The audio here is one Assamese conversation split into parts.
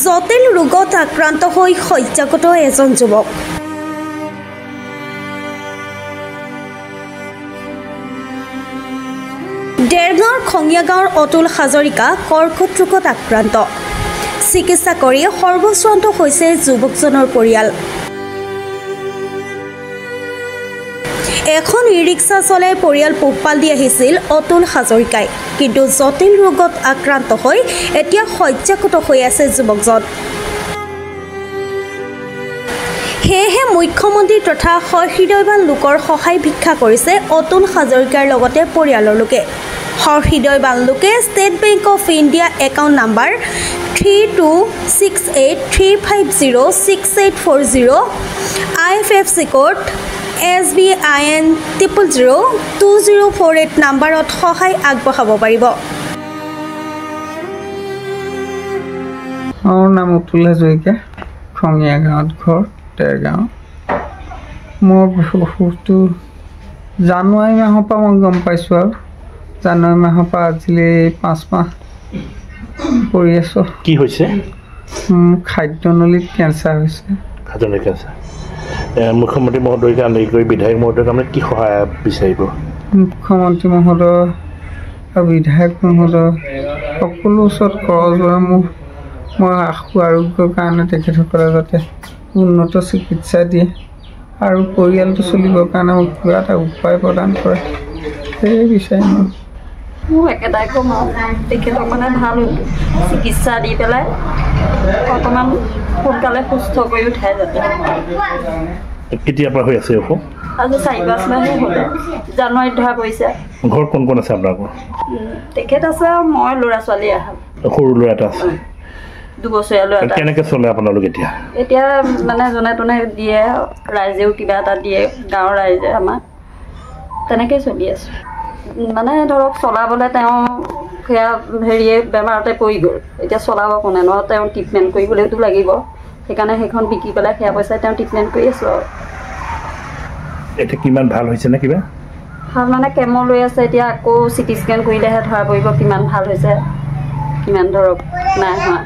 জটিল ৰোগত আক্ৰান্ত হৈ শয্যাগত এজন যুৱক। দেৰগাঁৱৰ খঙিয়া গাঁৱৰ অতুল হাজৰিকা কৰ্কট ৰোগত আক্ৰান্ত। চিকিৎসা কৰি সৰ্বশ্ৰান্ত হৈছে যুৱকজনৰ পৰিয়াল। এখন ই ৰিক্সা চলাই পৰিয়াল পোহপাল দি আহিছিল অতুল হাজৰিকাই, কিন্তু জটিল ৰোগত আক্ৰান্ত হৈ এতিয়া শয্যাগত হৈ আছে যুৱকজন। সেয়েহে মুখ্যমন্ত্ৰী তথা সহৃদয়বান লোকৰ সহায় ভিক্ষা কৰিছে অতুল হাজৰিকাৰ লগতে পৰিয়ালৰ লোকে। সহৃদয়বান লোকে state bank of India account number 3268350680, IFSC code SBIN 0002048 নাম্বাৰত সহায় আগবঢ়াব পাৰিব। মোৰ নাম অতুল হাজৰিকা, খঙিয়া গাঁৱত ঘৰ, দেৰগাঁও। মোৰ অসুখটো জানুৱাৰী মাহৰ পৰা মই গম পাইছোঁ আৰু জানুৱাৰী মাহৰ পৰা আজিলৈ 5 মাহ কৰি আছোঁ। কি হৈছে? খাদ্যনলীত কেঞ্চাৰ হৈছে। খাদ্যনলীত কেঞ্চাৰ। মুখ্যমন্ত্ৰী মহোদয়ক আনি কৰি বিধায়ক মহোদয়ক আপুনি কি সহায় বিচাৰিব? মুখ্যমন্ত্ৰী মহোদয় আৰু বিধায়ক মহোদয় সকলো ওচৰত কৰজোৰা মই আশু আৰোগ্যৰ কাৰণে তেখেতসকলে যাতে উন্নত চিকিৎসা দিয়ে আৰু পৰিয়ালটো চলিবৰ কাৰণে মোক কিবা এটা উপায় প্ৰদান কৰে, সেয়ে বিচাৰিম। মোৰ একেটাই ক'ম আৰু তেখেতক মানে ভাল চিকিৎসা দি পেলাই অকণমান সোনকালে সুস্থ কৰি উঠাই যাতে। কেতিয়াৰ পৰা হৈ আছে অসুখ? আজি 4-5 মাহে হ'ল, জানুৱাৰীত ধৰা পৰিছে। ঘৰত কোন কোন আছে আপোনালোকৰ? তেখেত আছে, মই ল'ৰা ছোৱালী আহা। সৰু ল'ৰা এটা আছে? 2 বছৰীয়া ল'ৰা এটা। কেনেকৈ চলে আপোনালোক এতিয়া? এতিয়া মানে জনে তনে দিয়ে, ৰাইজেও কিবা এটা দিয়ে, গাঁৱৰ ৰাইজে আমাক, তেনেকৈ চলি আছোঁ। মানে ধৰক চলাবলৈ তেওঁ সেয়া হেৰিয়ে বেমাৰতে পৰি গ'ল, এতিয়া চলাব কোনে ন, তেওঁ ট্ৰিটমেণ্ট কৰিবলৈতো লাগিব, সেইকাৰণে সেইখন বিকি পেলাই সেয়া পইচাই তেওঁ ট্ৰিটমেণ্ট কৰি আছোঁ আৰু। এতিয়া কিমান ভাল হৈছে নে? কিবা ভাল মানে কেমো লৈ আছে, এতিয়া আকৌ CT স্কেন কৰিলেহে ধৰা পৰিব কিমান ভাল হৈছে, কিমান ধৰক নাই হোৱা।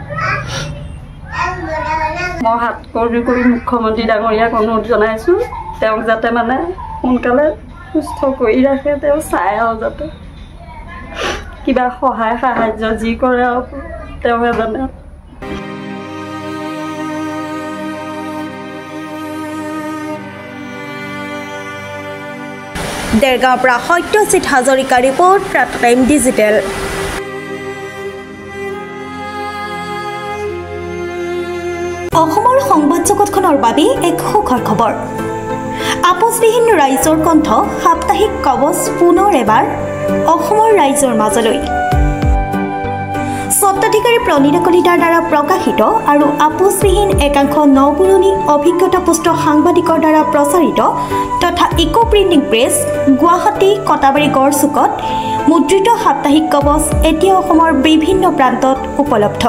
মই হাত কৰি মুখ্যমন্ত্ৰী ডাঙৰীয়াক অনুৰোধ জনাইছোঁ, তেওঁক যাতে মানে সোনকালে সুস্থ কৰি ৰাখে, তেওঁ চাই আৰু যাতে কিবা সহায় সাহায্য যি কৰে আৰু তেওঁহে জানে। দেৰগাঁৱৰ পৰা Satyajit Hazarika report, Pratah time digital. অসমৰ সংবাদ জগতখনৰ বাবে এক সুখৰ খবৰ। আপোচবিহীন ৰাইজৰ কণ্ঠ সাপ্তাহিক কবচ পুনৰ এবাৰ অসমৰ ৰাইজৰ মাজলৈ। স্বত্বাধিকাৰী প্ৰণীতা কলিতাৰ দ্বাৰা প্ৰকাশিত আৰু আপোচবিহীন একাংশ নপুৰণি অভিজ্ঞতাপুষ্ট সাংবাদিকৰ দ্বাৰা প্ৰচাৰিত তথা eco printing press, Guwahati, Katabari গড়চুকত মুদ্ৰিত সাপ্তাহিক কবচ এতিয়া অসমৰ বিভিন্ন প্ৰান্তত উপলব্ধ।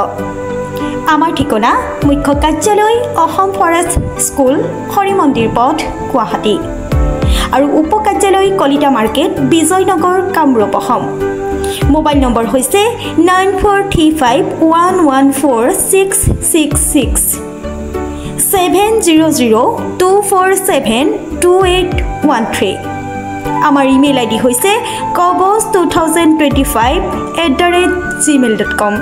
আমাৰ ঠিকনা মুখ্য কাৰ্যালয় অসম ফৰেষ্ট স্কুল, হৰি মন্দিৰ পথ, গুৱাহাটী আৰু উপ কাৰ্যালয় Kalita market, Bijoynagar, Kamrup, Assam. Mobile number হৈছে 9435114666, 7002472813। আমাৰ ইমেইল ID হৈছে kobos2025@gmail.com।